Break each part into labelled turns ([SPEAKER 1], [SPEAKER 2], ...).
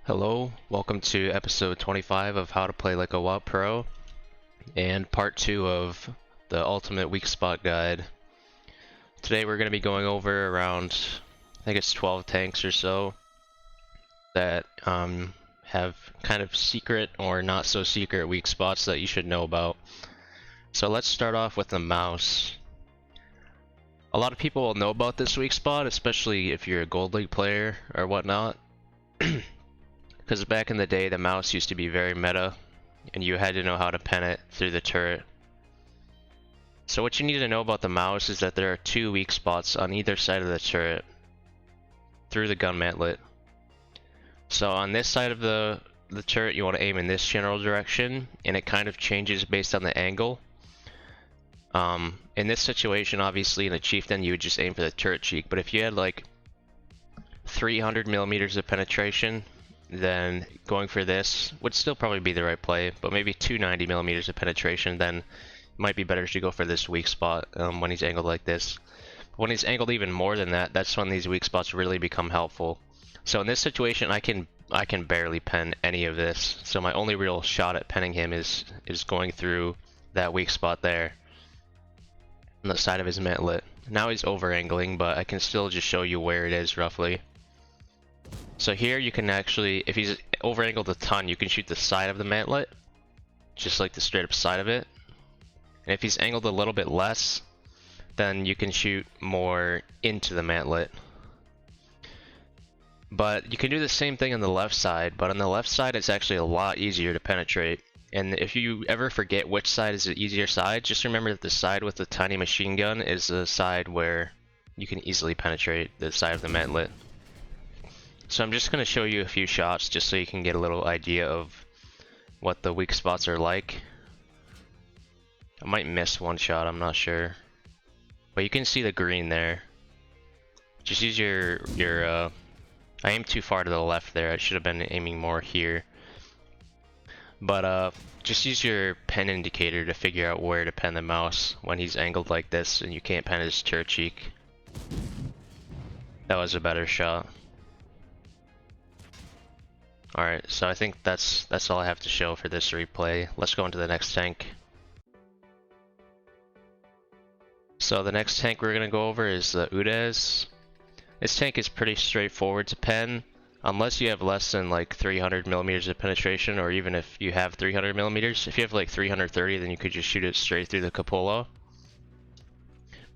[SPEAKER 1] Hello, welcome to episode 25 of How to Play Like a WoW Pro, and part 2 of the Ultimate Weak Spot Guide. Today we're going to be going over around, I think it's 12 tanks or so, that have kind of secret or not so secret weak spots that you should know about. So let's start off with the mouse. A lot of people will know about this weak spot, especially if you're a Gold League player or whatnot. Because back in the day, the mouse used to be very meta, and you had to know how to pen it through the turret. So what you need to know about the mouse is that there are two weak spots on either side of the turret through the gun mantlet. So on this side of the turret, you want to aim in this general direction, and it kind of changes based on the angle. In this situation, obviously, in a chieftain, you would just aim for the turret cheek, but if you had like 300 millimeters of penetration, then going for this would still probably be the right play, but maybe 290 millimeters of penetration, then it might be better to go for this weak spot when he's angled like this. But when he's angled even more than that, that's when these weak spots really become helpful. So in this situation, I can barely pen any of this, so my only real shot at penning him is going through that weak spot there on the side of his mantlet. Now he's over angling, but I can still just show you where it is roughly. So here you can actually, if he's over angled a ton, you can shoot the side of the mantlet, just like the straight up side of it. And if he's angled a little bit less, then you can shoot more into the mantlet. But you can do the same thing on the left side, but on the left side it's actually a lot easier to penetrate. And if you ever forget which side is the easier side, just remember that the side with the tiny machine gun is the side where you can easily penetrate the side of the mantlet. So I'm just going to show you a few shots just so you can get a little idea of what the weak spots are like. I might miss one shot, I'm not sure. But you can see the green there. Just use your I aimed too far to the left there, I should have been aiming more here. But just use your pen indicator to figure out where to pen the mouse when he's angled like this and you can't pen his turret cheek. That was a better shot. Alright, so I think that's all I have to show for this replay. Let's go into the next tank. So the next tank we're going to go over is the Udes. This tank is pretty straightforward to pen, unless you have less than like 300 millimeters of penetration, or even if you have 300 millimeters. If you have like 330, then you could just shoot it straight through the cupola.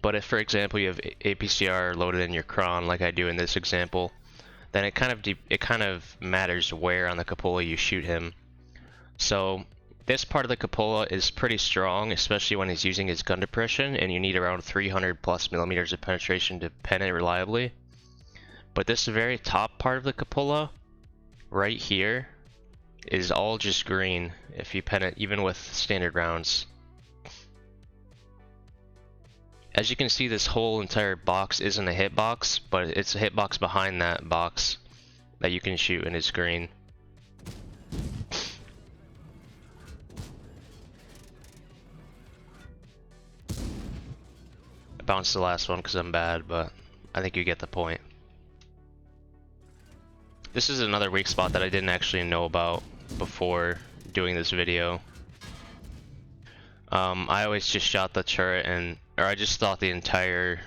[SPEAKER 1] But if, for example, you have APCR loaded in your cron, like I do in this example, then it kind of matters where on the cupola you shoot him. So this part of the cupola is pretty strong, especially when he's using his gun depression, and you need around 300 plus millimeters of penetration to pen it reliably. But this very top part of the cupola, right here, is all just green if you pen it even with standard rounds. As you can see, this whole entire box isn't a hitbox, but it's a hitbox behind that box that you can shoot and it's green. I bounced the last one because I'm bad, but I think you get the point. This is another weak spot that I didn't actually know about before doing this video. I always just shot the turret or I just thought the entire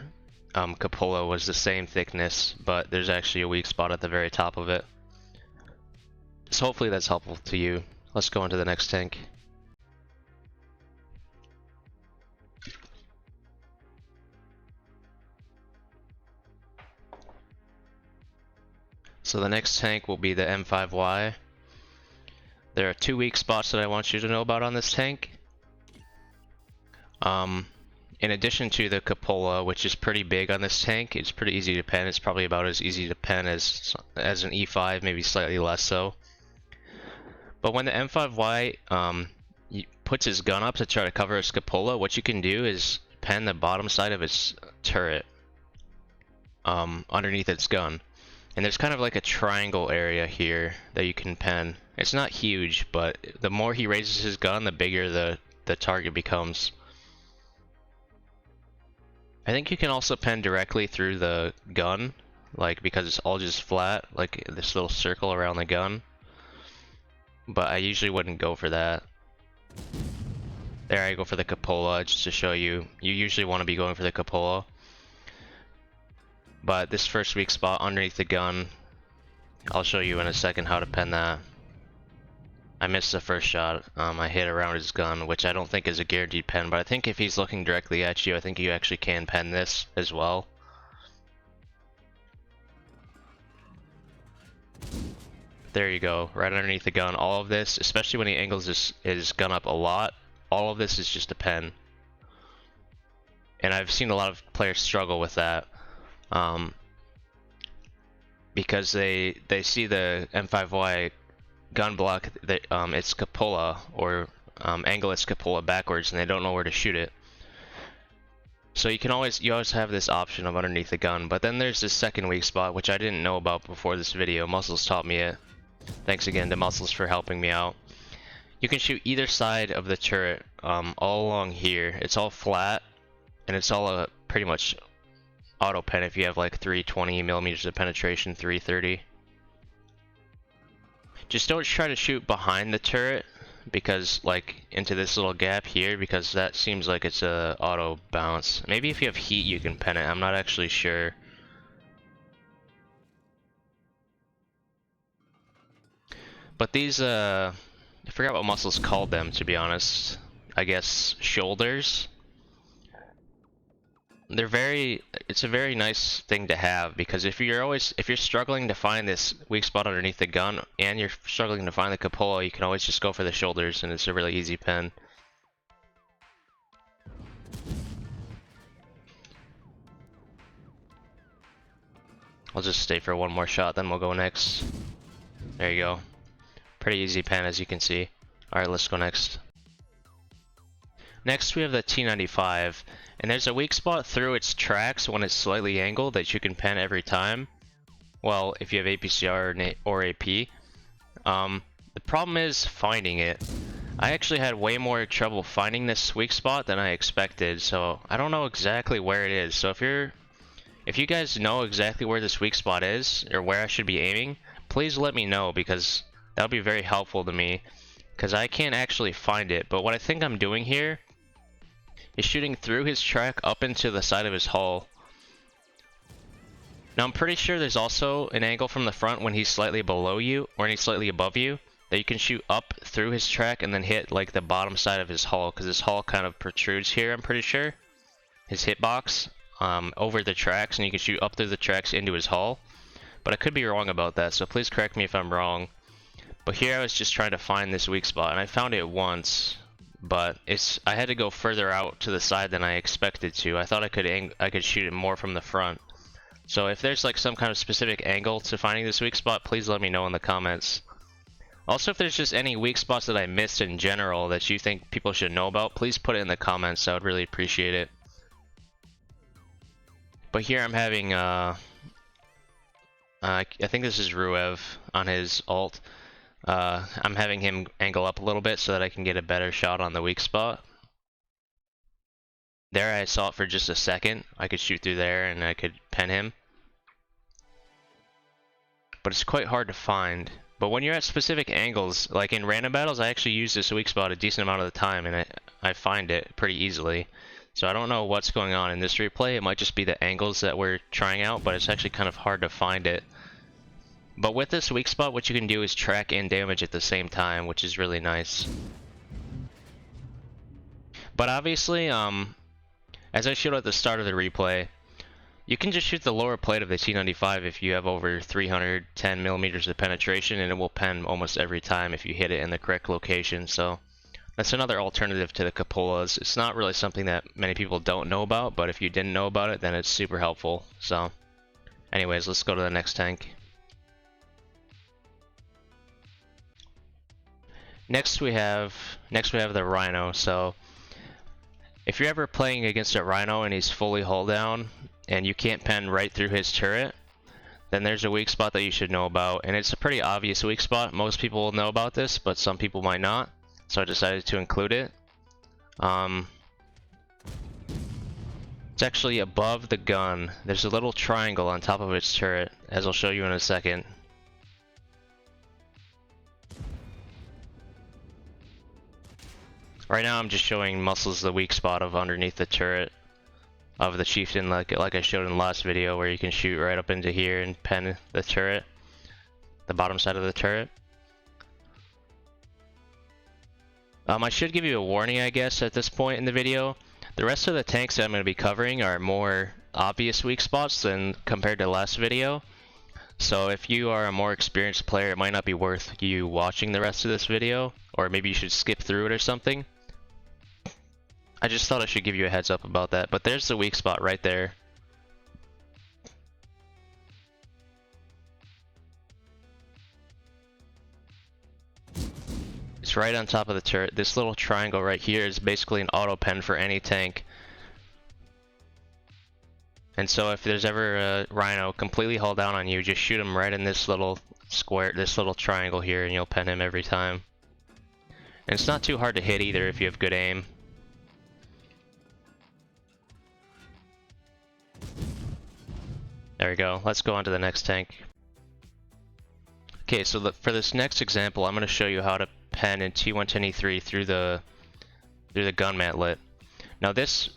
[SPEAKER 1] cupola was the same thickness, but there's actually a weak spot at the very top of it. So hopefully that's helpful to you. Let's go into the next tank. So the next tank will be the M5Y. There are two weak spots that I want you to know about on this tank. In addition to the cupola, which is pretty big on this tank, it's pretty easy to pen. It's probably about as easy to pen as an E5, maybe slightly less so. But when the M5Y puts his gun up to try to cover his cupola, what you can do is pen the bottom side of his turret underneath its gun. And there's kind of like a triangle area here that you can pen. It's not huge, but the more he raises his gun, the bigger the target becomes. I think you can also pen directly through the gun, like because it's all just flat, like this little circle around the gun. but I usually wouldn't go for that. There I go for the cupola, just to show you. You usually want to be going for the cupola. But this first weak spot underneath the gun, I'll show you in a second how to pen that. I missed the first shot. I hit around his gun, which I don't think is a guaranteed pen, but I think if he's looking directly at you, I think you actually can pen this as well. There you go, right underneath the gun. All of this, especially when he angles his gun up a lot, all of this is just a pen. And I've seen a lot of players struggle with that. Because they see the M5Y gun block, its cupola, or angle its cupola backwards, and they don't know where to shoot it. So you always have this option of underneath the gun, but then there's this second weak spot, which I didn't know about before this video. Muscles taught me it. Thanks again to Muscles for helping me out. You can shoot either side of the turret, all along here. It's all flat, and it's all pretty much auto pen if you have like 320 millimeters of penetration, 330. Just don't try to shoot behind the turret, because like into this little gap here, because that seems like it's a auto bounce. Maybe if you have heat you can pen it, I'm not actually sure. But these I forgot what Muscles called them, to be honest. I guess shoulders. It's a very nice thing to have, because if you're struggling to find this weak spot underneath the gun and you're struggling to find the cupola, you can always just go for the shoulders, and it's a really easy pen. I'll just stay for one more shot, then we'll go next. There you go. Pretty easy pen, as you can see. Alright, let's go next. Next we have the T95, and there's a weak spot through its tracks when it's slightly angled that you can pen every time. Well, if you have APCR or AP. The problem is finding it. I actually had way more trouble finding this weak spot than I expected, so I don't know exactly where it is. So if you guys know exactly where this weak spot is, or where I should be aiming, please let me know, because that would be very helpful to me, because I can't actually find it. But what I think I'm doing here is shooting through his track up into the side of his hull. Now I'm pretty sure there's also an angle from the front when he's slightly below you, or when he's slightly above you, that you can shoot up through his track and then hit like the bottom side of his hull, because his hull kind of protrudes here, I'm pretty sure. His hitbox over the tracks, and you can shoot up through the tracks into his hull. But I could be wrong about that, so please correct me if I'm wrong. But here I was just trying to find this weak spot, and I found it once, but I had to go further out to the side than I expected to. I thought I could shoot it more from the front. So if there's like some kind of specific angle to finding this weak spot, please let me know in the comments. Also, if there's just any weak spots that I missed in general that you think people should know about, please put it in the comments. I would really appreciate it. But here I'm having I think this is Ruev on his ult. I'm having him angle up a little bit so that I can get a better shot on the weak spot. There I saw it for just a second. I could shoot through there and I could pen him. But it's quite hard to find. But when you're at specific angles, like in random battles, I actually use this weak spot a decent amount of the time, and I find it pretty easily. So I don't know what's going on in this replay. It might just be the angles that we're trying out, but it's actually kind of hard to find it. But with this weak spot, what you can do is track and damage at the same time, which is really nice. But obviously, as I showed at the start of the replay, you can just shoot the lower plate of the T95 if you have over 310 millimeters of penetration, and it will pen almost every time if you hit it in the correct location. So that's another alternative to the cupolas. It's not really something that many people don't know about, but if you didn't know about it, then it's super helpful. So anyways, let's go to the next tank. Next we have the Rhino. So if you're ever playing against a Rhino and he's fully hull down and you can't pen right through his turret, then there's a weak spot that you should know about, and it's a pretty obvious weak spot. Most people will know about this, but some people might not, so I decided to include it. It's actually above the gun. There's a little triangle on top of its turret, as I'll show you in a second. Right now I'm just showing muscles the weak spot of underneath the turret of the chieftain, like I showed in the last video, where you can shoot right up into here and pen the turret, the bottom side of the turret. I should give you a warning, I guess, at this point in the video. The rest of the tanks that I'm going to be covering are more obvious weak spots than compared to the last video. So if you are a more experienced player, it might not be worth you watching the rest of this video, or maybe you should skip through it or something. I just thought I should give you a heads up about that, but there's the weak spot right there. It's right on top of the turret. This little triangle right here is basically an auto pen for any tank. And so if there's ever a Rhino completely hull down on you, just shoot him right in this little square, this little triangle here, and you'll pen him every time. And it's not too hard to hit either if you have good aim. There we go. Let's go on to the next tank. Okay, so for this next example, I'm going to show you how to pen in T110E3 through the gun mantlet. Now this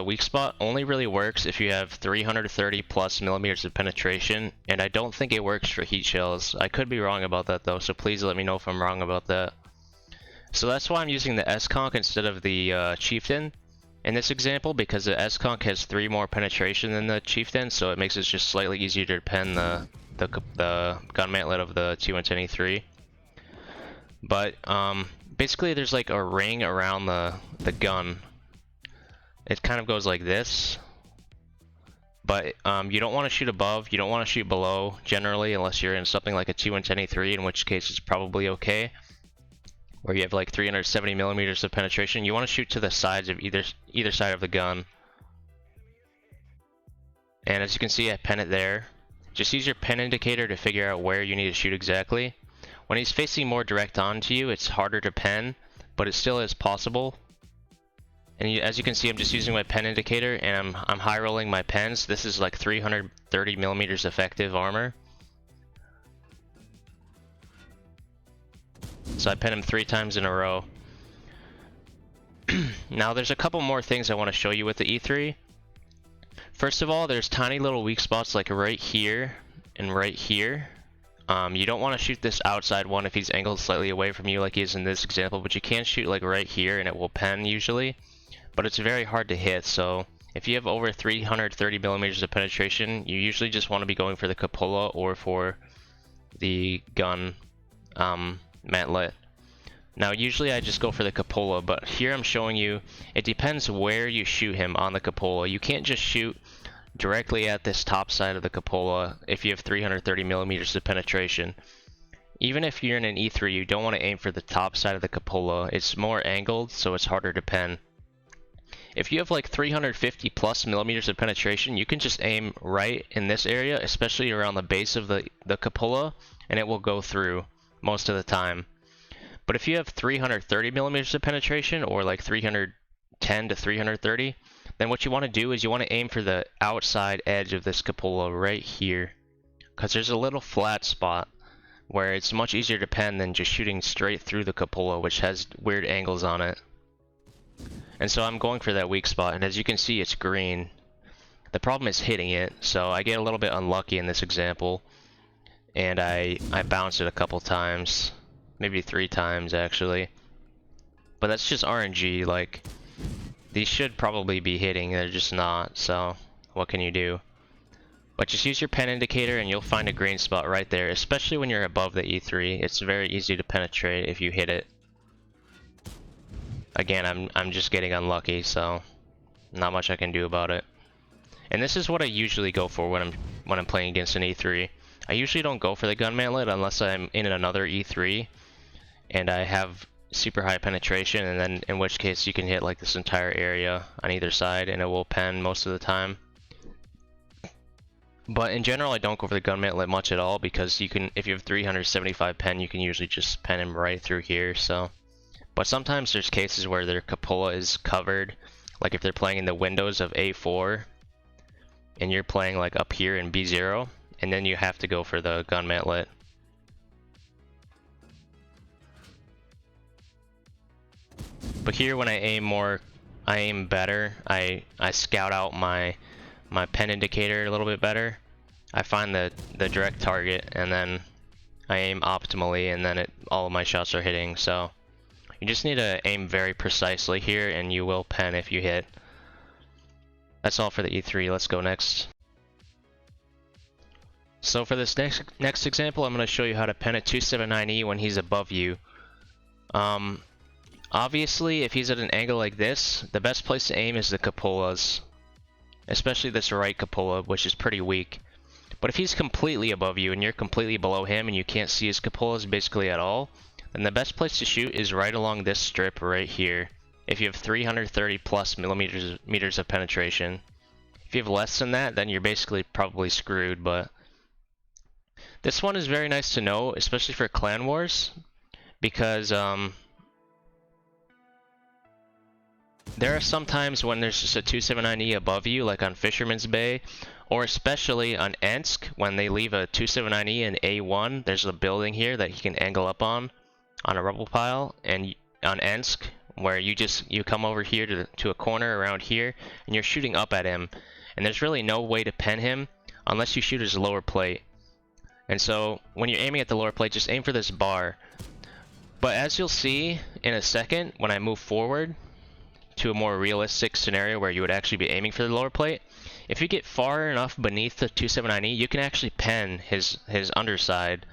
[SPEAKER 1] weak spot only really works if you have 330 plus millimeters of penetration, and I don't think it works for heat shells. I could be wrong about that though, so please let me know if I'm wrong about that. So that's why I'm using the S-Conch instead of the Chieftain in this example, because the S-Conch has 3 more penetration than the Chieftain, so it makes it just slightly easier to pen the gun mantlet of the T110E3. But basically there's like a ring around the gun. It kind of goes like this, but you don't want to shoot above, you don't want to shoot below generally, unless you're in something like a T110E3, in which case it's probably okay, where you have like 370 millimeters of penetration. You want to shoot to the sides of either side of the gun. And as you can see, I pen it there. Just use your pen indicator to figure out where you need to shoot exactly. When he's facing more direct onto you, it's harder to pen, but it still is possible. And as you can see, I'm just using my pen indicator, and I'm high rolling my pens. This is like 330 millimeters effective armor. So I pen him 3 times in a row. Now there's a couple more things I want to show you with the E3. First of all, there's tiny little weak spots like right here and right here. You don't want to shoot this outside one if he's angled slightly away from you like he is in this example, but you can shoot like right here and it will pen usually. But it's very hard to hit, so if you have over 330 millimeters of penetration, you usually just want to be going for the cupola or for the gun mantlet. Now usually I just go for the cupola, but here I'm showing you it depends where you shoot him on the cupola. You can't just shoot directly at this top side of the cupola if you have 330 millimeters of penetration. Even if you're in an E3, you don't want to aim for the top side of the cupola. It's more angled, so it's harder to pen. If you have like 350 plus millimeters of penetration, you can just aim right in this area, especially around the base of the cupola, and it will go through most of the time. But if you have 330 millimeters of penetration, or like 310 to 330, then what you want to do is you want to aim for the outside edge of this cupola right here, because there's a little flat spot where it's much easier to pen than just shooting straight through the cupola, which has weird angles on it. And so I'm going for that weak spot, and as you can see, it's green. The problem is hitting it, so I get a little bit unlucky in this example, and I bounce it a couple times, maybe 3 times actually. But that's just RNG. Like, these should probably be hitting, they're just not, so what can you do? But just use your pen indicator and you'll find a green spot right there, especially when you're above the E3. It's very easy to penetrate if you hit it. Again, I'm just getting unlucky, so not much I can do about it. And this is what I usually go for when I'm playing against an E3. I usually don't go for the gun mantlet unless I'm in another E3 and I have super high penetration, and then in which case you can hit like this entire area on either side and it will pen most of the time. But in general, I don't go for the gun mantlet much at all, because you can, if you have 375 pen, you can usually just pen him right through here. So, but sometimes there's cases where their cupola is covered, like if they're playing in the windows of A4 and you're playing like up here in B0, and then you have to go for the gun mantlet. But here when I aim better. I scout out my pen indicator a little bit better. I find the direct target and then I aim optimally, and then all of my shots are hitting. So you just need to aim very precisely here and you will pen if you hit. That's all for the E3. Let's go next. So for this next example, I'm going to show you how to pen a 279E when he's above you. Obviously, if he's at an angle like this, the best place to aim is the cupolas, especially this right cupola, which is pretty weak. But if he's completely above you and you're completely below him and you can't see his cupolas basically at all, then the best place to shoot is right along this strip right here. If you have 330 plus meters of penetration. If you have less than that, then you're basically probably screwed, but this one is very nice to know, especially for clan wars, because there are some times when there's just a 279E above you, like on Fisherman's Bay, or especially on Ensk, when they leave a 279E in A1, there's a building here that he can angle up on a rubble pile, and on Ensk, where you come over here to a corner around here, and you're shooting up at him, and there's really no way to pen him unless you shoot his lower plate. And so, when you're aiming at the lower plate, just aim for this bar. But as you'll see in a second, when I move forward to a more realistic scenario where you would actually be aiming for the lower plate, if you get far enough beneath the 279E, you can actually pen his underside.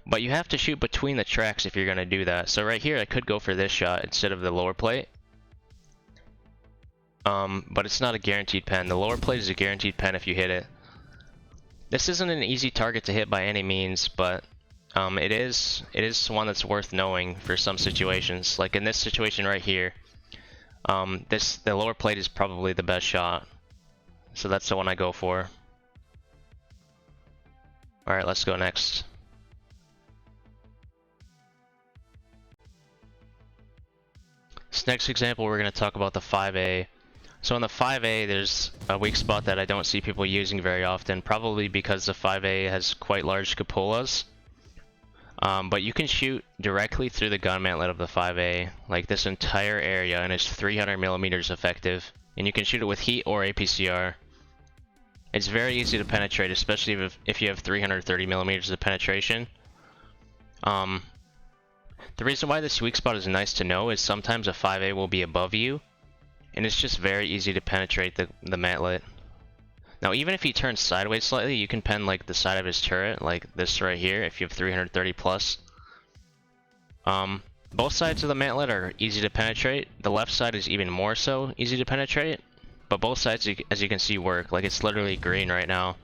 [SPEAKER 1] But you have to shoot between the tracks if you're going to do that. So right here, I could go for this shot instead of the lower plate. But it's not a guaranteed pen. The lower plate is a guaranteed pen if you hit it. This isn't an easy target to hit by any means, but it is one that's worth knowing for some situations. Like in this situation right here, the lower plate is probably the best shot. So that's the one I go for. Alright, let's go next. This next example, we're going to talk about the 5A. So in the 5A, there's a weak spot that I don't see people using very often, probably because the 5A has quite large cupolas. But you can shoot directly through the gun mantlet of the 5A, like this entire area, and it's 300 millimeters effective. And you can shoot it with heat or APCR. It's very easy to penetrate, especially if you have 330 millimeters of penetration. The reason why this weak spot is nice to know is sometimes a 5A will be above you, and it's just very easy to penetrate the mantlet. Now even if he turns sideways slightly, you can pen like the side of his turret, like this right here, if you have 330 plus. Both sides of the mantlet are easy to penetrate. The left side is even more so easy to penetrate, but both sides, as you can see, work. Like it's literally green right now.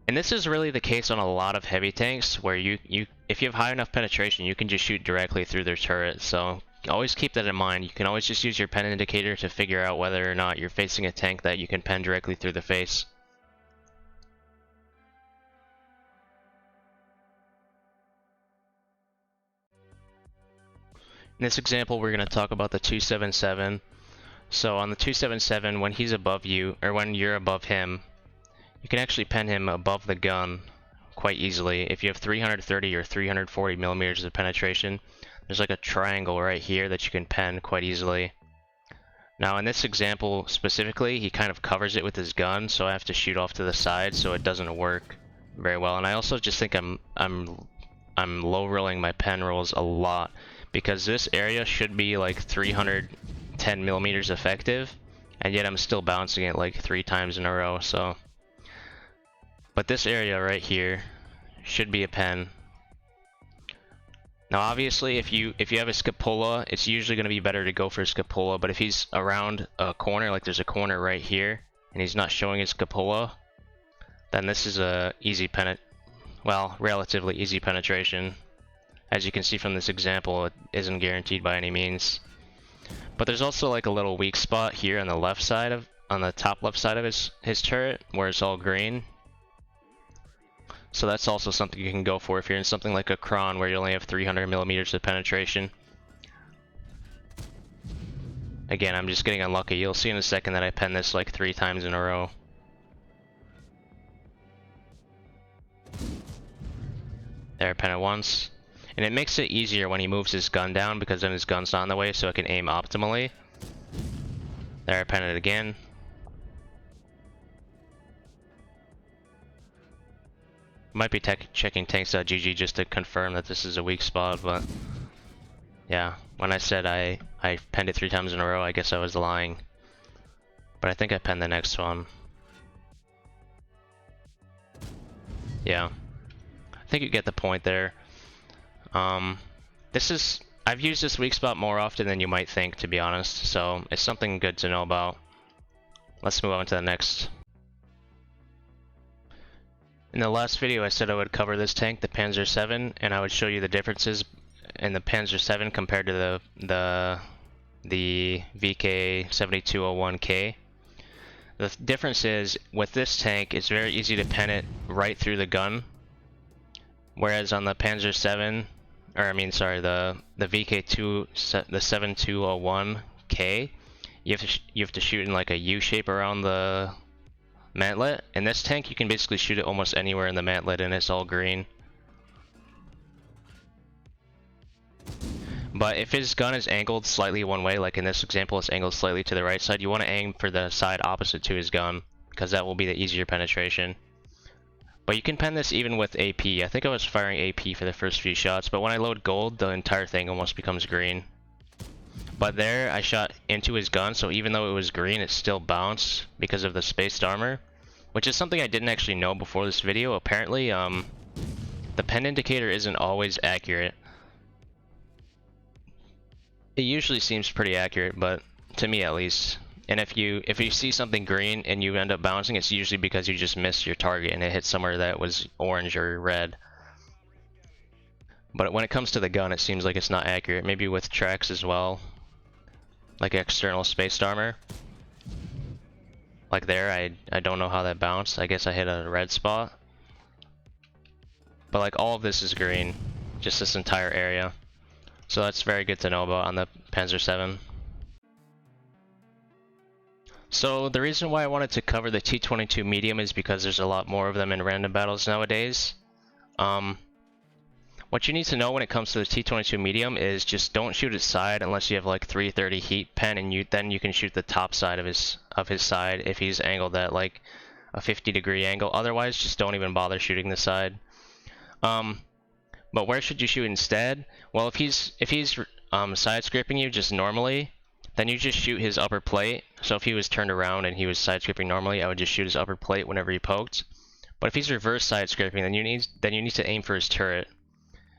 [SPEAKER 1] And this is really the case on a lot of heavy tanks, where if you have high enough penetration, you can just shoot directly through their turret. So always keep that in mind. You can always just use your pen indicator to figure out whether or not you're facing a tank that you can pen directly through the face. In this example, we're going to talk about the 277. So on the 277, when he's above you, or when you're above him, you can actually pen him above the gun quite easily. If you have 330 or 340 millimeters of penetration, there's like a triangle right here that you can pen quite easily. Now in this example specifically, he kind of covers it with his gun, so I have to shoot off to the side, so it doesn't work very well. And I also just think I'm low rolling my pen rolls a lot, because this area should be like 310 millimeters effective, and yet I'm still bouncing it like 3 times in a row. So, but this area right here should be a pen. Now obviously if you have a scapola, it's usually going to be better to go for a scapola, but if he's around a corner, like there's a corner right here, and he's not showing his scapola, then this is a relatively easy penetration. As you can see from this example, it isn't guaranteed by any means. But there's also like a little weak spot here on the left side on the top left side of his turret, where it's all green. So that's also something you can go for if you're in something like a cron where you only have 300 millimeters of penetration. Again, I'm just getting unlucky. You'll see in a second that I pen this like 3 times in a row. There, pen it once. And it makes it easier when he moves his gun down because then his gun's not in the way so it can aim optimally. There, I penned it again. Might be checking tanks.gg just to confirm that this is a weak spot, but yeah, when I said I penned it 3 times in a row, I guess I was lying. But I think I penned the next one. Yeah, I think you get the point there. I've used this weak spot more often than you might think, to be honest, so it's something good to know about. Let's move on to the next. In the last video I said I would cover this tank, the Panzer 7, and I would show you the differences in the Panzer 7 compared to the VK 7201K. The difference is, with this tank, it's very easy to pen it right through the gun, whereas on the Panzer 7, or I mean sorry, the VK2, the 7201K, you have to shoot in like a U shape around the mantlet. In this tank, you can basically shoot it almost anywhere in the mantlet and it's all green. But if his gun is angled slightly one way, like in this example it's angled slightly to the right side, you want to aim for the side opposite to his gun, because that will be the easier penetration. But you can pen this even with AP. I think I was firing AP for the first few shots, but when I load gold, the entire thing almost becomes green. But there, I shot into his gun, so even though it was green, it still bounced because of the spaced armor, which is something I didn't actually know before this video. Apparently, the pen indicator isn't always accurate. It usually seems pretty accurate, but to me at least. And if you see something green and you end up bouncing, it's usually because you just missed your target and it hit somewhere that was orange or red. But when it comes to the gun, it seems like it's not accurate. Maybe with tracks as well, like external spaced armor. Like there, I don't know how that bounced. I guess I hit a red spot. But like all of this is green, just this entire area. So that's very good to know about on the Panzer 7. So the reason why I wanted to cover the T-22 medium is because there's a lot more of them in random battles nowadays. What you need to know when it comes to the T-22 medium is just don't shoot its side unless you have like 330 heat pen, and then you can shoot the top side of his side if he's angled at like a 50-degree angle. Otherwise, just don't even bother shooting the side. But where should you shoot instead? Well, if he's side scraping you just normally, then you just shoot his upper plate. So if he was turned around and he was side scraping normally, I would just shoot his upper plate whenever he poked. But if he's reverse side scraping, then you need to aim for his turret.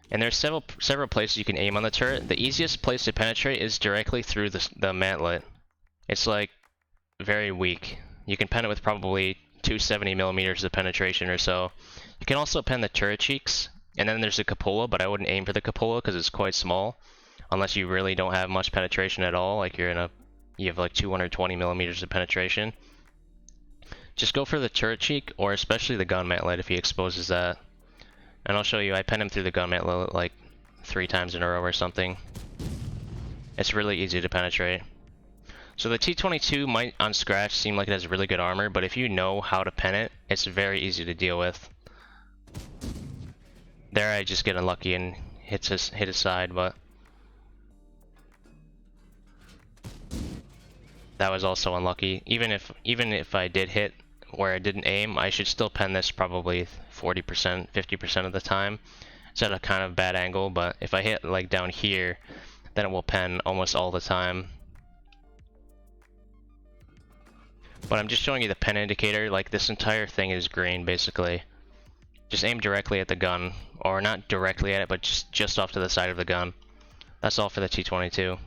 [SPEAKER 1] And there's several places you can aim on the turret. The easiest place to penetrate is directly through the mantlet. It's like very weak. You can pen it with probably 270mm of penetration or so. You can also pen the turret cheeks. And then there's the cupola, but I wouldn't aim for the cupola because it's quite small, unless you really don't have much penetration at all, like you have like 220mm of penetration. Just go for the turret cheek, or especially the gun mantlet if he exposes that. And I'll show you, I pen him through the gun mantlet like 3 times in a row or something. It's really easy to penetrate. So the T-22 might on scratch seem like it has really good armor, but if you know how to pen it, it's very easy to deal with. There I just get unlucky and hit his side, but that was also unlucky. Even if I did hit where I didn't aim, I should still pen this probably 40%, 50% of the time. It's at a kind of bad angle, but if I hit like down here, then it will pen almost all the time. But I'm just showing you the pen indicator. Like this entire thing is green basically. Just aim directly at the gun, or not directly at it, but just off to the side of the gun. That's all for the T-22.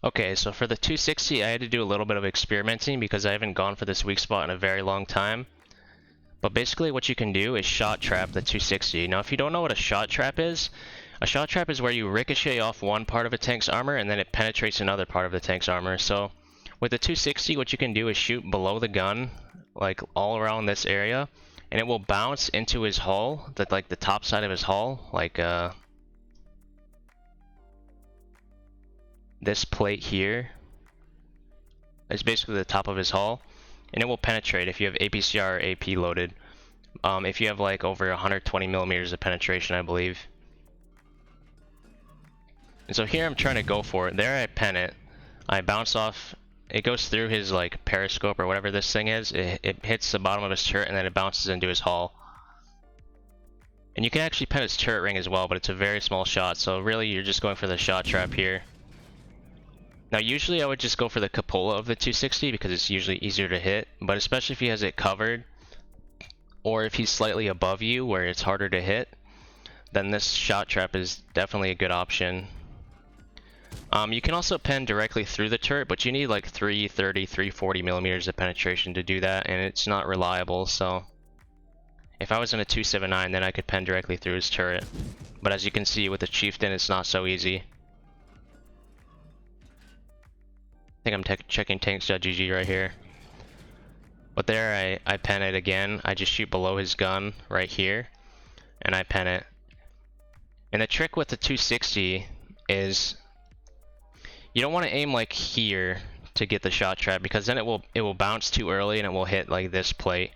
[SPEAKER 1] Okay, so for the 260, I had to do a little bit of experimenting because I haven't gone for this weak spot in a very long time. But basically what you can do is shot trap the 260. Now if you don't know what a shot trap is where you ricochet off one part of a tank's armor and then it penetrates another part of the tank's armor. So with the 260, what you can do is shoot below the gun, like all around this area, and it will bounce into his hull, like the top side of his hull, like this plate here is basically the top of his hull, and it will penetrate if you have APCR or AP loaded. if you have like over 120 millimeters of penetration, I believe. And so here I'm trying to go for it. There I pen it. I bounce off. It goes through his like periscope or whatever this thing is. It hits the bottom of his turret and then it bounces into his hull. And you can actually pen his turret ring as well, but it's a very small shot. So really you're just going for the shot trap here. Now usually I would just go for the cupola of the 260 because it's usually easier to hit. But especially if he has it covered, or if he's slightly above you where it's harder to hit, then this shot trap is definitely a good option. You can also pen directly through the turret, but you need like 330, 340 millimeters of penetration to do that, and it's not reliable. So if I was in a 279, then I could pen directly through his turret. But as you can see with the Chieftain, it's not so easy. I think I'm checking tanks.gg right here. But there I pen it again. I just shoot below his gun right here, and I pen it. And the trick with the 260 is you don't want to aim like here to get the shot trap, because then it will bounce too early and it will hit like this plate.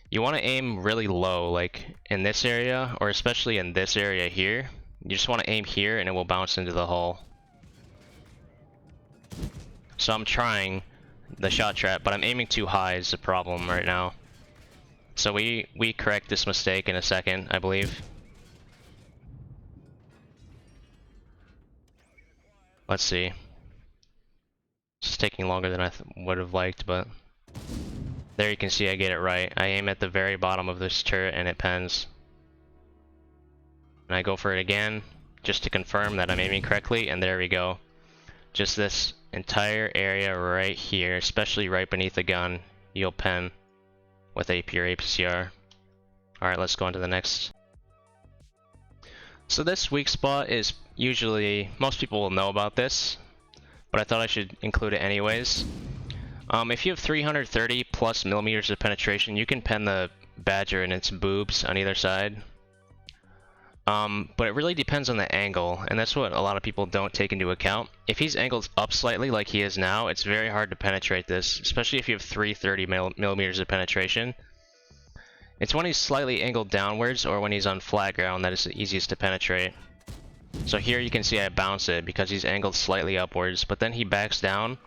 [SPEAKER 1] You want to aim really low, like in this area, or especially in this area here. You just want to aim here and it will bounce into the hull. So I'm trying the shot trap, but I'm aiming too high is the problem right now. So we correct this mistake in a second, I believe. Let's see. It's taking longer than I would have liked, but there you can see I get it right. I aim at the very bottom of this turret and it pens. And I go for it again, just to confirm that I'm aiming correctly, and there we go. Just this entire area right here, especially right beneath the gun, you'll pen with AP or APCR. Alright, let's go on to the next. So this weak spot is usually, most people will know about this, but I thought I should include it anyways. If you have 330 plus millimeters of penetration, you can pen the Badger in its boobs on either side. But it really depends on the angle, and that's what a lot of people don't take into account. If he's angled up slightly like he is now, it's very hard to penetrate this, especially if you have 330 millimeters of penetration. It's when he's slightly angled downwards or when he's on flat ground that is the easiest to penetrate. So here you can see I bounce it because he's angled slightly upwards, but then he backs down,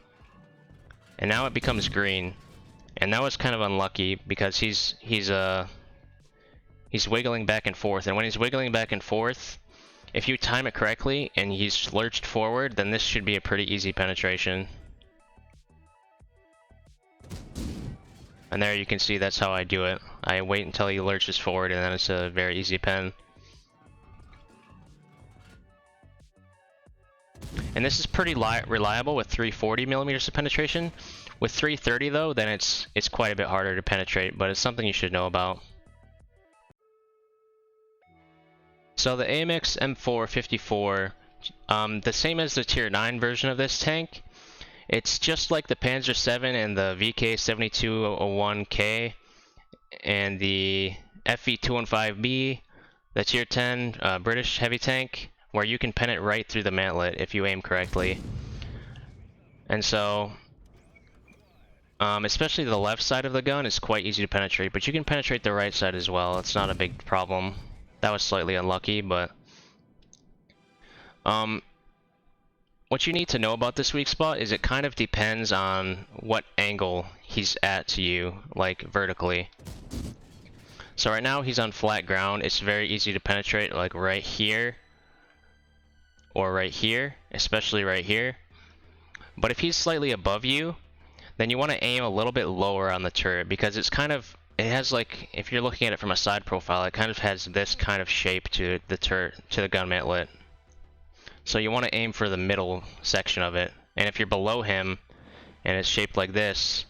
[SPEAKER 1] and now it becomes green. And that was kind of unlucky because he's wiggling back and forth, and when he's wiggling back and forth, if you time it correctly and he's lurched forward, then this should be a pretty easy penetration. And there you can see that's how I do it. I wait until he lurches forward, and then it's a very easy pen. And this is pretty reliable with 340 millimeters of penetration. With 330 though, then it's quite a bit harder to penetrate, but it's something you should know about. So the AMX M4 54, the same as the Tier 9 version of this tank. It's just like the Panzer 7 and the VK 7201K and the FV215B, the Tier 10 British heavy tank, where you can pen it right through the mantlet if you aim correctly. And so, especially the left side of the gun is quite easy to penetrate, but you can penetrate the right side as well. It's not a big problem. That was slightly unlucky, but what you need to know about this weak spot is it kind of depends on what angle he's at to you, like vertically. So right now he's on flat ground. It's very easy to penetrate, like right here or right here, especially right here. But if he's slightly above you, then you want to aim a little bit lower on the turret, because it's kind of, it has like, if you're looking at it from a side profile, it kind of has this kind of shape to the turret, to the gun mantlet. So you want to aim for the middle section of it. And if you're below him and it's shaped like this,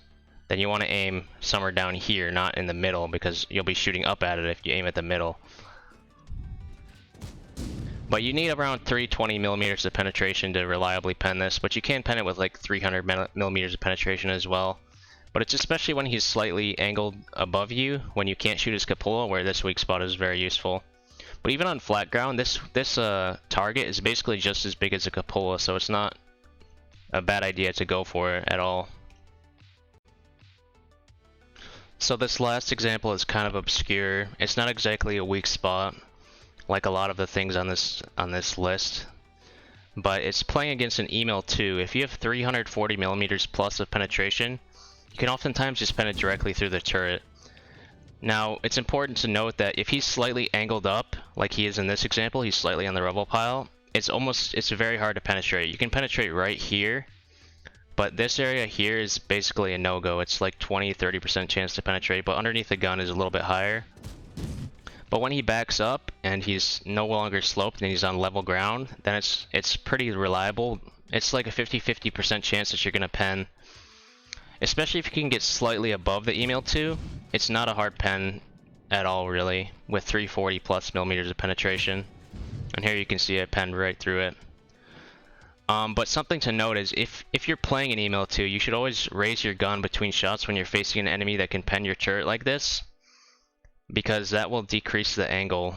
[SPEAKER 1] then you want to aim somewhere down here, not in the middle, because you'll be shooting up at it if you aim at the middle. But you need around 320 millimeters of penetration to reliably pen this, but you can pen it with like 300 millimeters of penetration as well. But it's especially when he's slightly angled above you, when you can't shoot his cupola, where this weak spot is very useful. But even on flat ground, this target is basically just as big as a cupola, so it's not a bad idea to go for it at all. So this last example is kind of obscure. It's not exactly a weak spot like a lot of the things on this list, but it's playing against an email 2. If you have 340 millimeters plus of penetration, you can oftentimes just pen it directly through the turret. Now, it's important to note that if he's slightly angled up, like he is in this example, he's slightly on the rubble pile, it's very hard to penetrate. You can penetrate right here, but this area here is basically a no-go. It's like 20-30% chance to penetrate, but underneath the gun is a little bit higher. But when he backs up and he's no longer sloped and he's on level ground, then it's pretty reliable. It's like a 50-50% chance that you're gonna pen. Especially if you can get slightly above the email 2, it's not a hard pen at all really, with 340 plus millimeters of penetration. And here you can see I penned right through it. But something to note is if you're playing an email 2, you should always raise your gun between shots when you're facing an enemy that can pen your turret like this, because that will decrease the angle,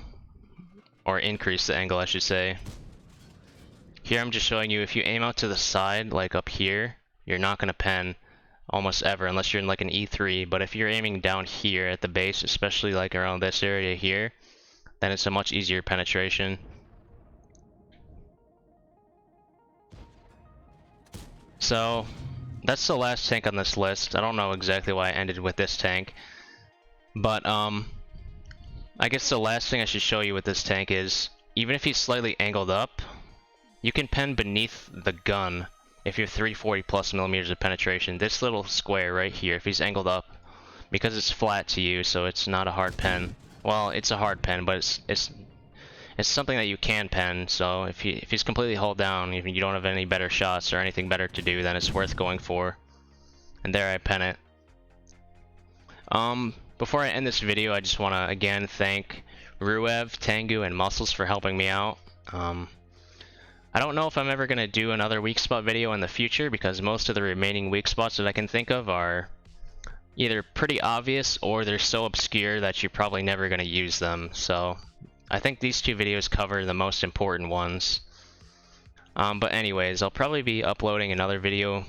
[SPEAKER 1] or increase the angle I should say. Here I'm just showing you if you aim out to the side, like up here, you're not going to pen almost ever unless you're in like an E3, but if you're aiming down here at the base, especially like around this area here, then it's a much easier penetration. So that's the last tank on this list. I don't know exactly why I ended with this tank, but I guess the last thing I should show you with this tank is even if he's slightly angled up, you can pen beneath the gun if you're 340 plus millimeters of penetration. This little square right here, if he's angled up, because it's flat to you, so it's not a hard pen. Well, it's a hard pen, but it's something that you can pen. So if he's completely hulled down, if you don't have any better shots or anything better to do, then it's worth going for. And there I pen it. Before I end this video, I just want to again thank Ruev, Tengu, and Muscles for helping me out. I don't know if I'm ever going to do another weak spot video in the future, because most of the remaining weak spots that I can think of are either pretty obvious or they're so obscure that you're probably never going to use them. So I think these two videos cover the most important ones. But anyways, I'll probably be uploading another video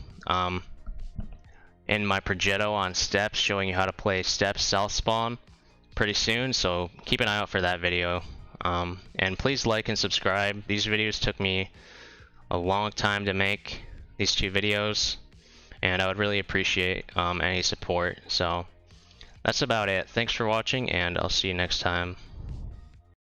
[SPEAKER 1] in my Progetto on steps, showing you how to play steps south spawn pretty soon, so keep an eye out for that video. And please like and subscribe. These videos took me a long time to make, these two videos, and I would really appreciate any support. So that's about it. Thanks for watching, and I'll see you next time.